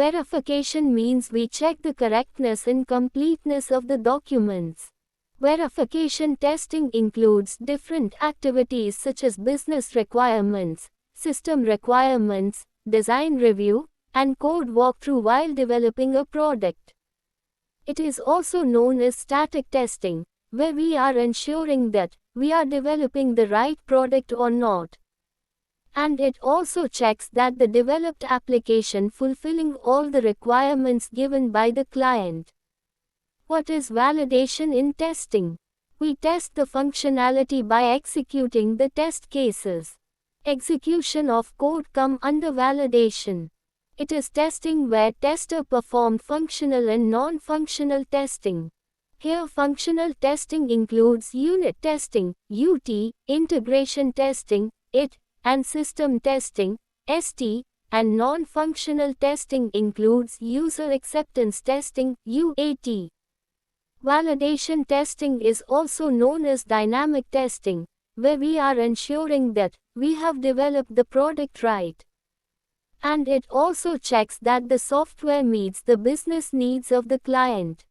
Verification means we check the correctness and completeness of the documents. Verification testing includes different activities such as business requirements, system requirements, design review, and code walkthrough while developing a product. It is also known as static testing, where we are ensuring that we are developing the right product or not. And it also checks that the developed application fulfilling all the requirements given by the client. What is validation in testing? We test the functionality by executing the test cases. Execution of code come under validation. It is testing where tester performed functional and non-functional testing. Here functional testing includes unit testing, UT, integration testing, IT, and system testing, ST, and non-functional testing includes user acceptance testing, UAT. Validation testing is also known as dynamic testing, where we are ensuring that we have developed the product right. And it also checks that the software meets the business needs of the client.